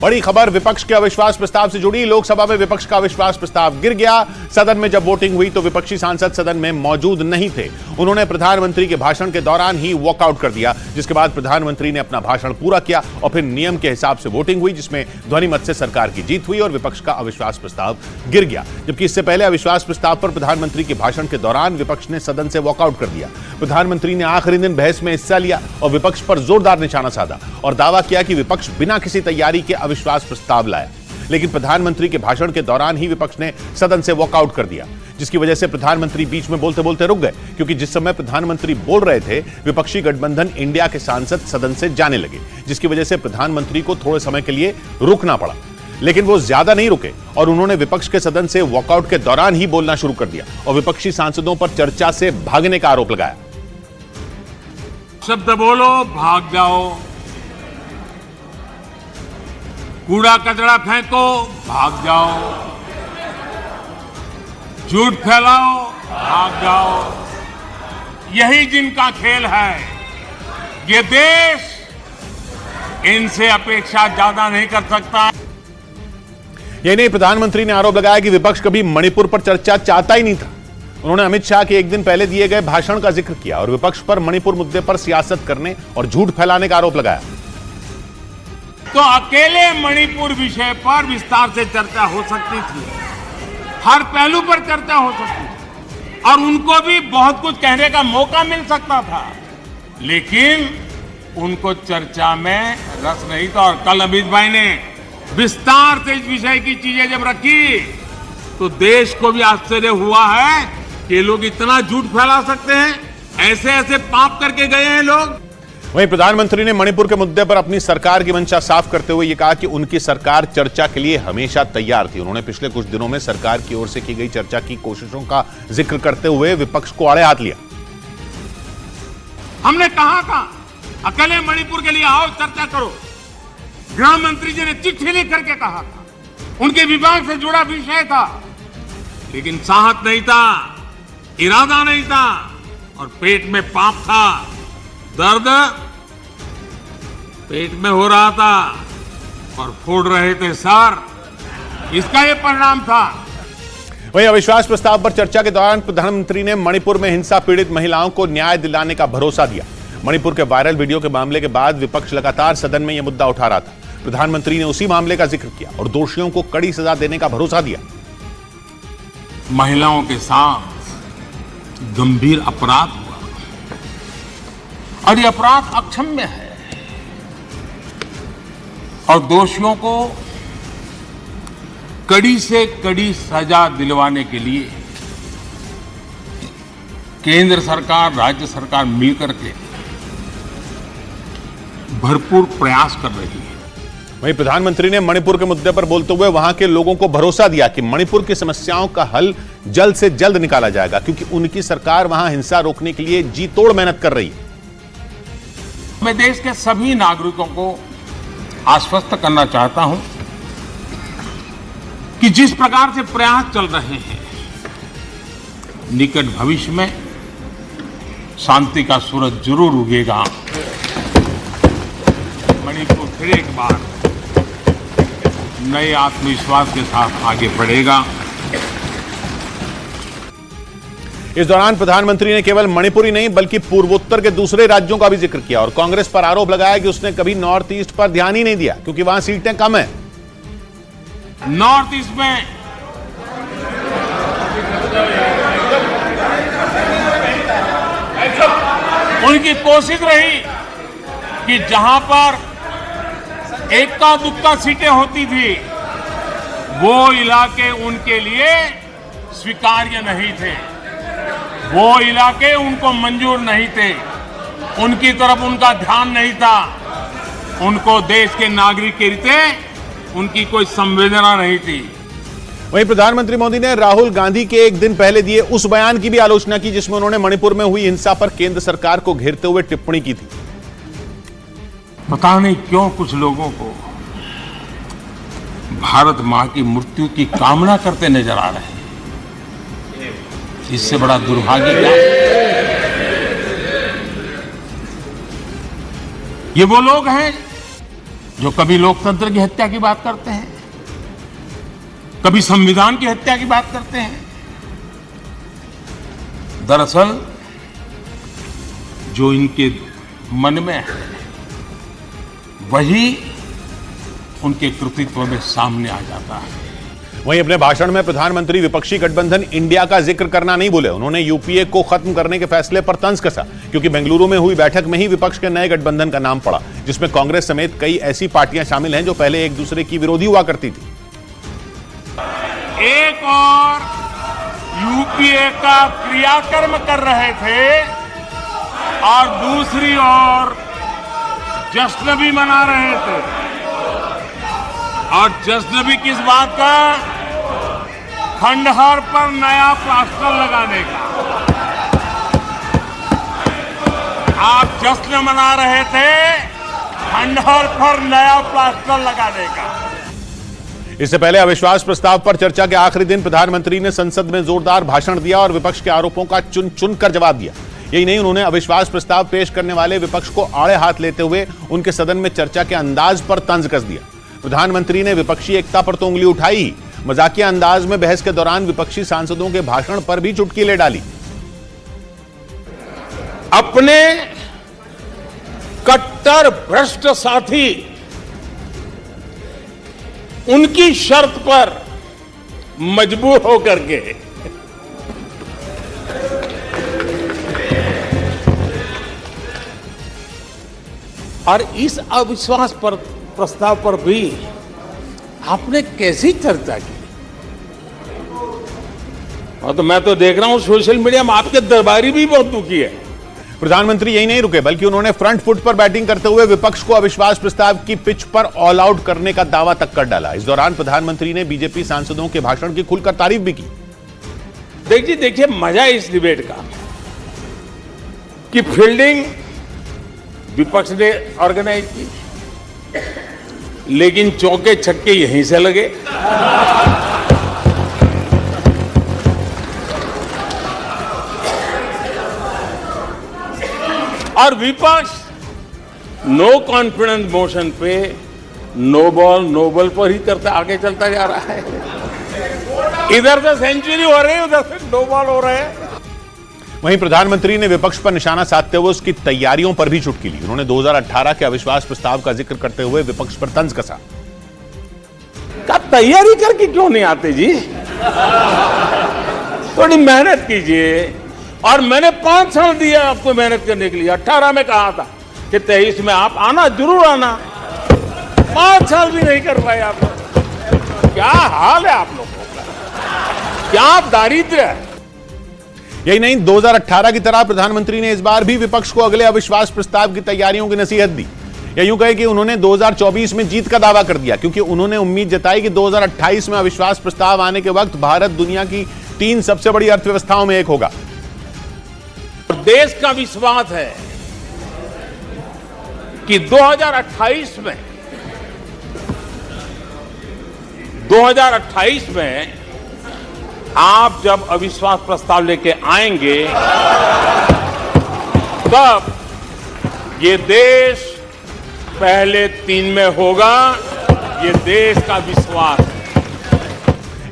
बड़ी खबर विपक्ष के अविश्वास प्रस्ताव से जुड़ी। लोकसभा में विपक्ष का अविश्वास प्रस्ताव गिर गया। सदन में जब वोटिंग हुई तो विपक्षी सांसद सदन में मौजूद नहीं थे। उन्होंने प्रधानमंत्री के भाषण के दौरान ही वॉकआउट कर दिया, जिसके बाद प्रधानमंत्री ने अपना भाषण पूरा किया और फिर नियम के हिसाब से वोटिंग हुई, जिसमें ध्वनिमत से सरकार की जीत हुई और विपक्ष का अविश्वास प्रस्ताव गिर गया। जबकि इससे पहले अविश्वास प्रस्ताव पर प्रधानमंत्री के भाषण के दौरान विपक्ष ने सदन से वॉकआउट कर दिया। प्रधानमंत्री ने आखिरी दिन बहस में हिस्सा लिया और विपक्ष पर जोरदार निशाना साधा और दावा किया कि विपक्ष बिना किसी तैयारी के अविश्वास प्रस्ताव लाया। लेकिन प्रधानमंत्री के भाषण के दौरान ही विपक्ष ने सदन से वॉकआउट कर दिया, जिसकी वजह से प्रधानमंत्री बीच में बोलते बोलते रुक गए, क्योंकि जिस समय प्रधानमंत्री बोल रहे थे विपक्षी गठबंधन इंडिया के सांसद सदन से जाने लगे, जिसकी वजह से प्रधानमंत्री को थोड़े समय के लिए रुकना पड़ा। लेकिन वो ज्यादा नहीं रुके और उन्होंने विपक्ष के सदन से वॉकआउट के दौरान ही बोलना शुरू कर दिया और विपक्षी सांसदों पर चर्चा से भागने का आरोप लगाया। शब्द बोलो, भाग जाओ, कूड़ा कचरा फेंको, भाग जाओ, झूठ फैलाओ, भाग जाओ। यही जिनका खेल है। ये देश इनसे अपेक्षा ज्यादा नहीं कर सकता। यही नहीं, प्रधानमंत्री ने आरोप लगाया कि विपक्ष कभी मणिपुर पर चर्चा चाहता ही नहीं था। उन्होंने अमित शाह के एक दिन पहले दिए गए भाषण का जिक्र किया और विपक्ष पर मणिपुर मुद्दे पर सियासत करने और झूठ फैलाने का आरोप लगाया। तो अकेले मणिपुर विषय पर विस्तार से चर्चा हो सकती थी, हर पहलू पर चर्चा हो सकती थी और उनको भी बहुत कुछ कहने का मौका मिल सकता था, लेकिन उनको चर्चा में रस नहीं था। और कल अमित भाई ने विस्तार से इस विषय की चीजें जब रखी तो देश को भी आश्चर्य हुआ है कि ये लोग इतना झूठ फैला सकते हैं, ऐसे ऐसे पाप करके गए हैं लोग। वहीं प्रधानमंत्री ने मणिपुर के मुद्दे पर अपनी सरकार की मंशा साफ करते हुए यह कहा कि उनकी सरकार चर्चा के लिए हमेशा तैयार थी। उन्होंने पिछले कुछ दिनों में सरकार की ओर से की गई चर्चा की कोशिशों का जिक्र करते हुए विपक्ष को आड़े हाथ लिया। हमने कहा था अकेले मणिपुर के लिए आओ, चर्चा करो। गृह मंत्री जी ने चिट्ठी लिख करके कहा था, उनके विभाग से जुड़ा विषय था, लेकिन साहस नहीं था, इरादा नहीं था और पेट में पाप था, दर्द पेट में हो रहा था और फोड़ रहे थे सर। इसका यह परिणाम था। वहीं अविश्वास प्रस्ताव पर चर्चा के दौरान प्रधानमंत्री ने मणिपुर में हिंसा पीड़ित महिलाओं को न्याय दिलाने का भरोसा दिया। मणिपुर के वायरल वीडियो के मामले के बाद विपक्ष लगातार सदन में यह मुद्दा उठा रहा था। प्रधानमंत्री ने उसी मामले का जिक्र किया और दोषियों को कड़ी सजा देने का भरोसा दिया। महिलाओं के साथ गंभीर अपराध हुआ और यह अपराध अक्षम्य है और दोषियों को कड़ी से कड़ी सजा दिलवाने के लिए केंद्र सरकार, राज्य सरकार मिलकर के भरपूर प्रयास कर रही है। वहीं प्रधानमंत्री ने मणिपुर के मुद्दे पर बोलते हुए वहां के लोगों को भरोसा दिया कि मणिपुर की समस्याओं का हल जल्द से जल्द निकाला जाएगा, क्योंकि उनकी सरकार वहां हिंसा रोकने के लिए जी तोड़ मेहनत कर रही है। मैं देश के सभी नागरिकों को आश्वस्त करना चाहता हूं कि जिस प्रकार से प्रयास चल रहे हैं, निकट भविष्य में शांति का सूरज जरूर उगेगा। मणिपुर फिर एक बार नए आत्मविश्वास के साथ आगे बढ़ेगा। इस दौरान प्रधानमंत्री ने केवल मणिपुर ही नहीं बल्कि पूर्वोत्तर के दूसरे राज्यों का भी जिक्र किया और कांग्रेस पर आरोप लगाया कि उसने कभी नॉर्थ ईस्ट पर ध्यान ही नहीं दिया, क्योंकि वहां सीटें कम हैं। नॉर्थ ईस्ट में उनकी कोशिश रही कि जहां पर एक्का दुक्का सीटें होती थी वो इलाके उनके लिए स्वीकार्य नहीं थे, वो इलाके उनको मंजूर नहीं थे, उनकी तरफ उनका ध्यान नहीं था, उनको देश के नागरिक के रीते उनकी कोई संवेदना नहीं थी। वहीं प्रधानमंत्री मोदी ने राहुल गांधी के एक दिन पहले दिए उस बयान की भी आलोचना की जिसमें उन्होंने मणिपुर में हुई हिंसा पर केंद्र सरकार को घेरते हुए टिप्पणी की थी। पता नहीं क्यों कुछ लोगों को भारत मां की मृत्यु की कामना करते नजर आ रहे हैं। इससे बड़ा दुर्भाग्य क्या? ये वो लोग हैं जो कभी लोकतंत्र की हत्या की बात करते हैं, कभी संविधान की हत्या की बात करते हैं। दरअसल जो इनके मन में है वही उनके कृतित्व में सामने आ जाता है। वहीं अपने भाषण में प्रधानमंत्री विपक्षी गठबंधन इंडिया का जिक्र करना नहीं भूले। उन्होंने यूपीए को खत्म करने के फैसले पर तंज कसा, क्योंकि बेंगलुरु में हुई बैठक में ही विपक्ष के नए गठबंधन का नाम पड़ा, जिसमें कांग्रेस समेत कई ऐसी पार्टियां शामिल हैं जो पहले एक दूसरे की विरोधी हुआ करती थी। एक और यूपीए का क्रियाकर्म कर रहे थे और दूसरी ओर जश्न भी मना रहे थे। और जश्न भी किस बात का? खंडहर पर नया प्लास्टर लगाने का। आप जश्न मना रहे थे खंडहर पर नया प्लास्टर लगाने का। इससे पहले अविश्वास प्रस्ताव पर चर्चा के आखिरी दिन प्रधानमंत्री ने संसद में जोरदार भाषण दिया और विपक्ष के आरोपों का चुन चुन कर जवाब दिया। यही नहीं, उन्होंने अविश्वास प्रस्ताव पेश करने वाले विपक्ष को आड़े हाथ लेते हुए उनके सदन में चर्चा के अंदाज पर तंज कस दिया। प्रधानमंत्री ने विपक्षी एकता पर तो उंगली उठाई, मजाकिया अंदाज में बहस के दौरान विपक्षी सांसदों के भाषण पर भी चुटकी डाली। अपने कट्टर भ्रष्ट साथी उनकी शर्त पर मजबूर होकर के और इस अविश्वास पर प्रस्ताव पर भी आपने कैसी चर्चा की? और तो मैं तो देख रहा हूं सोशल मीडिया में आपके दरबारी भी बहुत दुखी है। प्रधानमंत्री यही नहीं रुके, बल्कि उन्होंने फ्रंट फुट पर बैटिंग करते हुए विपक्ष को अविश्वास प्रस्ताव की पिच पर ऑल आउट करने का दावा तक कर डाला। इस दौरान प्रधानमंत्री ने बीजेपी सांसदों के भाषण की खुलकर तारीफ भी की। देखिए मजा है इस डिबेट का कि फील्डिंग विपक्ष ने ऑर्गेनाइज की, लेकिन चौके छक्के यहीं से लगे। और विपक्ष नो कॉन्फिडेंस मोशन पे नो बॉल पर ही करता आगे चलता जा रहा है। इधर से सेंचुरी हो रही है, उधर से नो बॉल हो रहे हैं। वहीं प्रधानमंत्री ने विपक्ष पर निशाना साधते हुए उसकी तैयारियों पर भी चुटकी ली। उन्होंने 2018 के अविश्वास प्रस्ताव का जिक्र करते हुए विपक्ष पर तंज कसा। का तैयारी करके क्यों नहीं आते जी? थोड़ी मेहनत कीजिए। और मैंने 5 साल दिया आपको मेहनत करने के लिए। 18 में कहा था कि 23 में आप आना, जरूर आना। 5 साल भी नहीं कर पाए आप लोग। क्या हाल है आप लोगों का, क्या दारिद्र्य है। यही नहीं, 2018 की तरह प्रधानमंत्री ने इस बार भी विपक्ष को अगले अविश्वास प्रस्ताव की तैयारियों की नसीहत दी। या यूं कहे कि उन्होंने 2024 में जीत का दावा कर दिया, क्योंकि उन्होंने उम्मीद जताई कि 2028 में अविश्वास प्रस्ताव आने के वक्त भारत दुनिया की 3 सबसे बड़ी अर्थव्यवस्थाओं में एक होगा। देश का विश्वास है कि 2028 में आप जब अविश्वास प्रस्ताव लेके आएंगे तब ये देश पहले 3 में होगा। ये देश का विश्वास है।